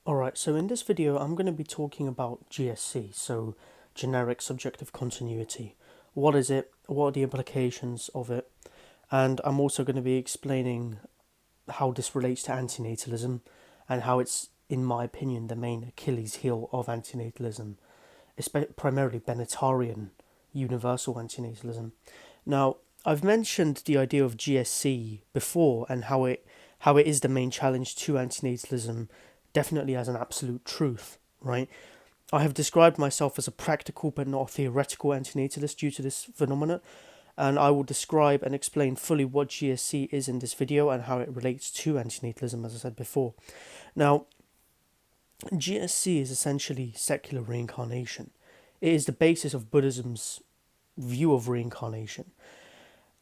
Alright, so in this video I'm going to be talking about GSC, so generic subjective continuity. What is it? What are the implications of it? And I'm also going to be explaining how this relates to antinatalism and how it's, in my opinion, the main Achilles heel of antinatalism, primarily Benatarian universal antinatalism. Now, I've mentioned the idea of GSC before and how it is the main challenge to antinatalism, definitely as an absolute truth, right? I have described myself as a practical but not a theoretical antinatalist due to this phenomena, and I will describe and explain fully what GSC is in this video and how it relates to antinatalism, as I said before. Now, GSC is essentially secular reincarnation. It is the basis of Buddhism's view of reincarnation.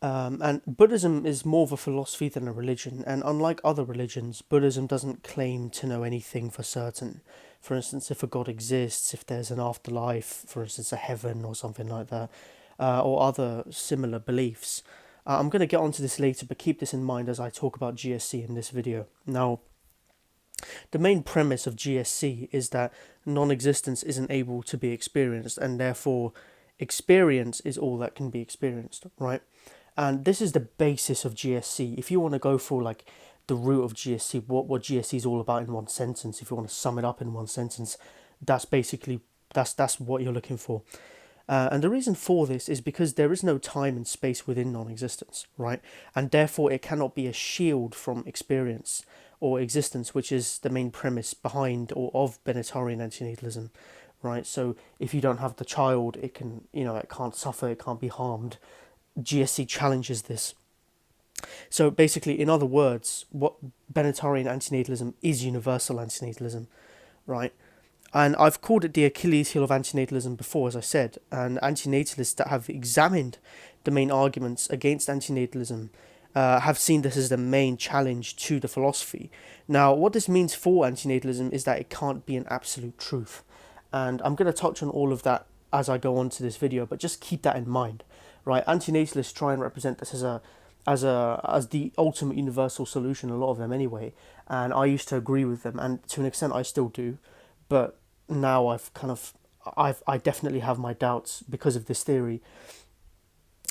And Buddhism is more of a philosophy than a religion, and unlike other religions, Buddhism doesn't claim to know anything for certain. For instance, if a god exists, if there's an afterlife, for instance, a heaven or something like that, or other similar beliefs. I'm going to get onto this later, but keep this in mind as I talk about GSC in this video. Now, the main premise of GSC is that non-existence isn't able to be experienced, and therefore experience is all that can be experienced, right? And this is the basis of GSC. If you want to go for like the root of GSC, what GSC is all about in one sentence, if you want to sum it up in one sentence, that's basically that's what you're looking for. And the reason for this is because there is no time and space within non-existence, right? And therefore it cannot be a shield from experience or existence, which is the main premise behind or of Benatarian antinatalism, right? So if you don't have the child, it can, it can't suffer, it can't be harmed. GSC challenges this. So basically, in other words, what Benatarian antinatalism is universal antinatalism, right? And I've called it the Achilles heel of antinatalism before, as I said, and antinatalists that have examined the main arguments against antinatalism have seen this as the main challenge to the philosophy. Now, what this means for antinatalism is that it can't be an absolute truth. And I'm going to touch on all of that as I go on to this video, but just keep that in mind, right? Antinatalists try and represent this as the ultimate universal solution, a lot of them anyway, and I used to agree with them, and to an extent I still do, but now I definitely have my doubts because of this theory.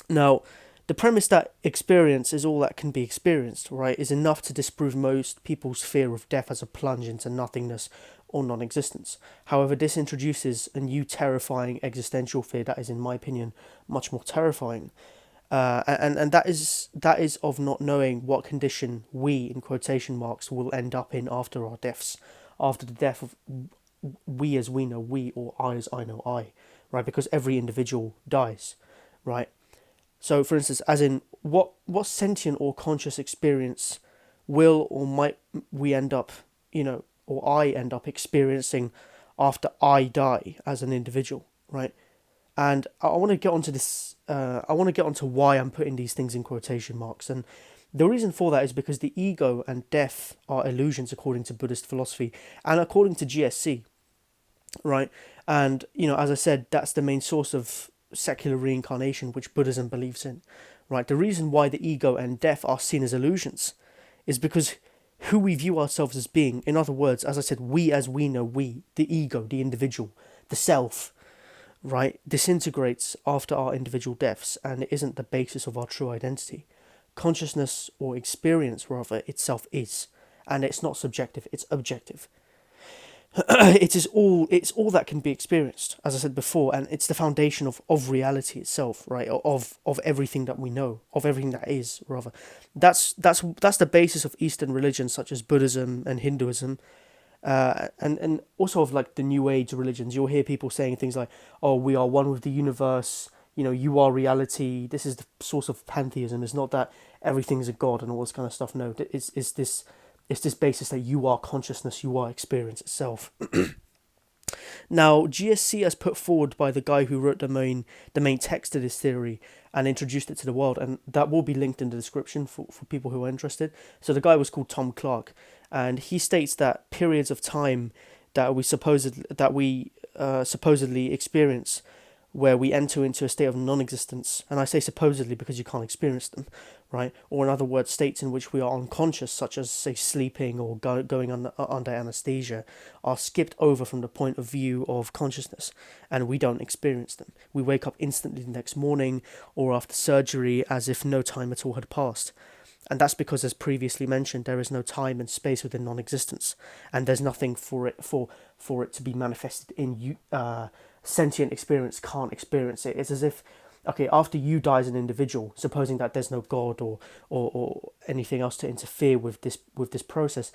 Now, the premise that experience is all that can be experienced, right, is enough to disprove most people's fear of death as a plunge into nothingness or non-existence. However, this introduces a new terrifying existential fear that is, in my opinion, much more terrifying. And that is of not knowing what condition we, in quotation marks, will end up in after our deaths, after the death of we as we know we, or I as I know I, right? Because every individual dies, right? So, for instance, as in what sentient or conscious experience will or might we end up, or I end up experiencing after I die as an individual, right? And I want to get onto this. I want to get onto why I'm putting these things in quotation marks, and the reason for that is because the ego and death are illusions according to Buddhist philosophy and according to GSC, right? And as I said, that's the main source of secular reincarnation, which Buddhism believes in, right? The reason why the ego and death are seen as illusions is because who we view ourselves as being, in other words, as I said, we as we know we, the ego, the individual, the self, right, disintegrates after our individual deaths, and it isn't the basis of our true identity. Consciousness, or experience rather, itself is, and it's not subjective, it's objective. It's all that can be experienced, as I said before, and it's the foundation of reality itself, right? Of everything that we know, of everything that is, rather. That's the basis of Eastern religions such as Buddhism and Hinduism, and also of like the New Age religions. You'll hear people saying things like, "Oh, we are one with the universe. You are reality. This is the source of pantheism. It's not that everything's a god and all this kind of stuff. No, it's this basis that you are consciousness, you are experience itself." Now, GSC, as put forward by the guy who wrote the main text of this theory and introduced it to the world, and that will be linked in the description for people who are interested. So the guy was called Tom Clark, and he states that periods of time that we supposedly experience where we enter into a state of non-existence, and I say supposedly because you can't experience them, right? Or in other words, states in which we are unconscious, such as say sleeping or going under anesthesia, are skipped over from the point of view of consciousness, and we don't experience them. We wake up instantly the next morning or after surgery as if no time at all had passed. And that's because, as previously mentioned, there is no time and space within non-existence, and there's nothing for it to be manifested in you. Sentient experience can't experience it. It's as if, okay, after you die as an individual, supposing that there's no God or anything else to interfere with this process,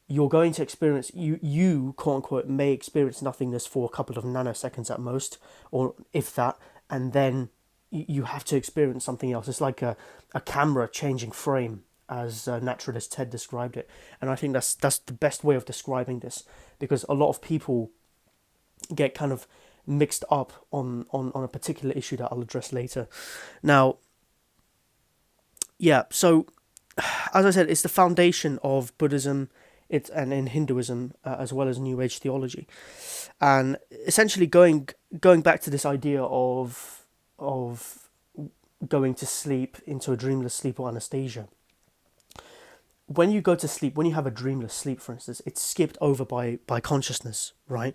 you're going to experience you quote unquote may experience nothingness for a couple of nanoseconds at most, or if that, and then you have to experience something else. It's like a camera changing frame, as naturalist Ted described it. And I think that's the best way of describing this, because a lot of people get kind of mixed up on a particular issue that I'll address later. Now, yeah, so as I said, it's the foundation of Buddhism, and in Hinduism, as well as New Age theology, and essentially going back to this idea of going to sleep into a dreamless sleep or anesthesia. When you go to sleep, when you have a dreamless sleep, for instance, it's skipped over by consciousness, right?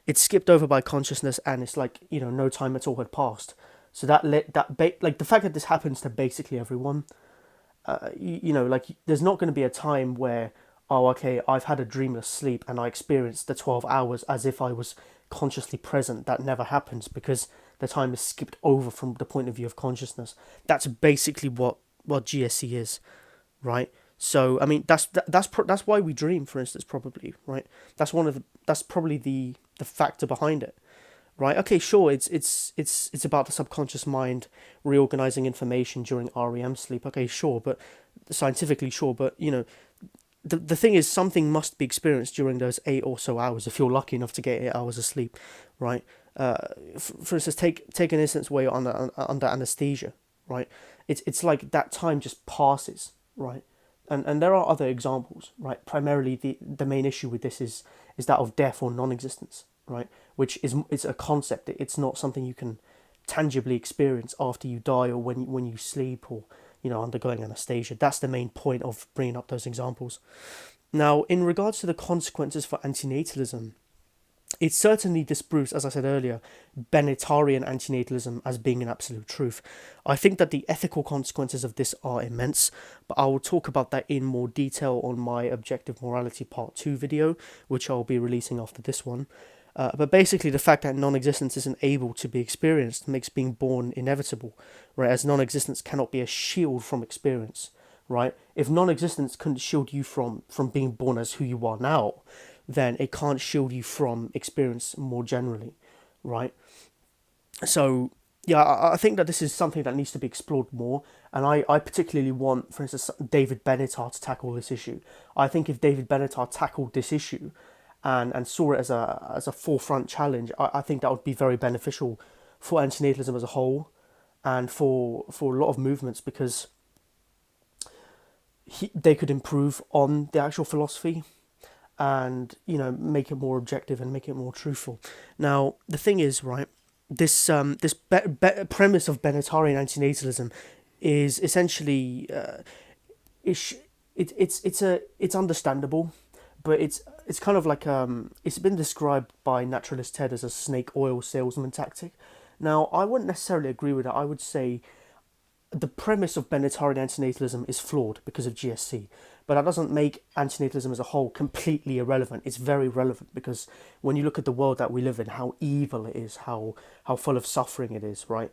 It's skipped over by consciousness, and it's like, no time at all had passed. So like the fact that this happens to basically everyone, like there's not going to be a time where, oh, okay, I've had a dreamless sleep and I experienced the 12 hours as if I was consciously present. That never happens, because the time is skipped over from the point of view of consciousness. That's basically what GSC is, right? So I mean that's why we dream, for instance, probably, right? That's probably the factor behind it, right? Okay, sure, it's about the subconscious mind reorganizing information during REM sleep. Okay, sure, but scientifically sure, but the thing is, something must be experienced during those 8 or so hours if you're lucky enough to get 8 hours of sleep, right? For instance, take an instance where you're under anesthesia, right? It's like that time just passes, right? And there are other examples, right? Primarily, the main issue with this is that of death or non-existence, right? Which it's a concept. It's not something you can tangibly experience after you die or when you sleep or undergoing anesthesia. That's the main point of bringing up those examples. Now, in regards to the consequences for antinatalism, it certainly disproves, as I said earlier, Bennettarian antinatalism as being an absolute truth. I think that the ethical consequences of this are immense, but I will talk about that in more detail on my Objective Morality Part 2 video, which I'll be releasing after this one. But basically, the fact that non-existence isn't able to be experienced makes being born inevitable, right? As non-existence cannot be a shield from experience, right? If non-existence couldn't shield you from being born as who you are now, then it can't shield you from experience more generally, right? So, yeah, I think that this is something that needs to be explored more, and I particularly want, for instance, David Benatar to tackle this issue. I think if David Benatar tackled this issue and saw it as a forefront challenge, I think that would be very beneficial for antinatalism as a whole and for a lot of movements, because they could improve on the actual philosophy and make it more objective and make it more truthful. Now the thing is, right, this premise of Bennettarian antinatalism is essentially it's understandable, but it's kind of like it's been described by naturalist Ted as a snake oil salesman tactic. Now I wouldn't necessarily agree with that. I would say the premise of Bennettarian antinatalism is flawed because of GSC, but that doesn't make antinatalism as a whole completely irrelevant. It's very relevant, because when you look at the world that we live in, how evil it is, how full of suffering it is, right?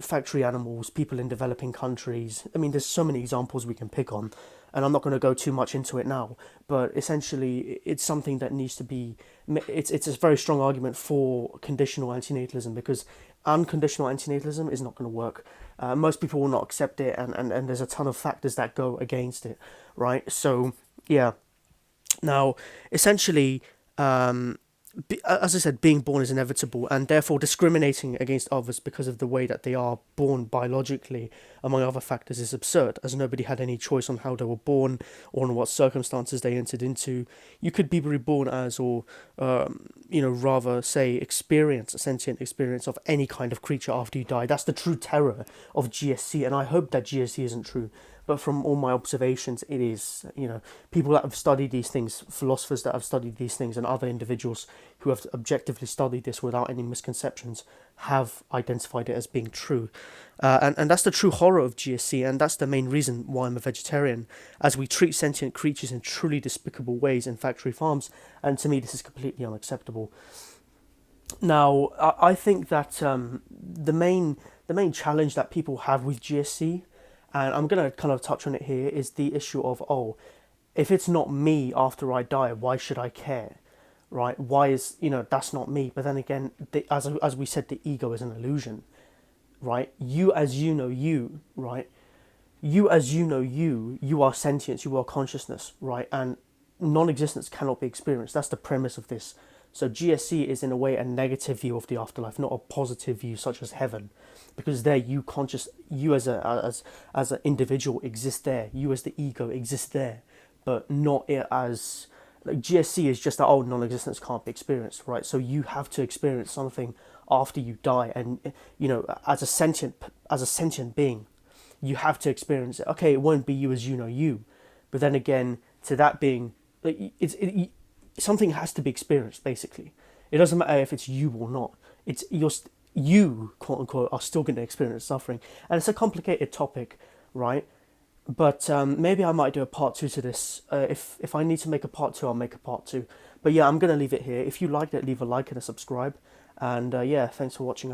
Factory animals, people in developing countries. I mean, there's so many examples we can pick on, and I'm not going to go too much into it now, but essentially it's something that needs to be, it's a very strong argument for conditional antinatalism, because unconditional antinatalism is not going to work. Most people will not accept it, and there's a ton of factors that go against it, right? So, yeah. Now, essentially, as I said, being born is inevitable, and therefore discriminating against others because of the way that they are born biologically, among other factors, is absurd, as nobody had any choice on how they were born or on what circumstances they entered into. You could be reborn as, or rather say, experience a sentient experience of any kind of creature after you die. That's the true terror of GSC, and I hope that GSC isn't true. But from all my observations, it is. People that have studied these things, philosophers that have studied these things, and other individuals who have objectively studied this without any misconceptions have identified it as being true. And that's the true horror of GSC, and that's the main reason why I'm a vegetarian, as we treat sentient creatures in truly despicable ways in factory farms, and to me this is completely unacceptable. Now, I think that the main challenge that people have with GSC, and I'm gonna kind of touch on it here, is the issue of, oh, if it's not me after I die, why should I care, right? Why is, that's not me? But then again, as we said, the ego is an illusion, right? You as you know you, right? You as you know you are sentience, you are consciousness, right? And non-existence cannot be experienced. That's the premise of this. So GSC is in a way a negative view of the afterlife, not a positive view such as heaven, because there you as an individual exist there, you as the ego exist there, but not it as, like, GSC is just that, oh, non-existence can't be experienced, right? So you have to experience something after you die, and as a sentient being, you have to experience it. Okay, it won't be you as you know you, but then again, to that being, like, something has to be experienced. Basically, it doesn't matter if it's you or not. You, quote unquote, are still going to experience suffering, and it's a complicated topic, right? But maybe I might do a part two to this. If I need to make a part two, I'll make a part two. But yeah, I'm gonna leave it here. If you liked it, leave a like and a subscribe. And yeah, thanks for watching.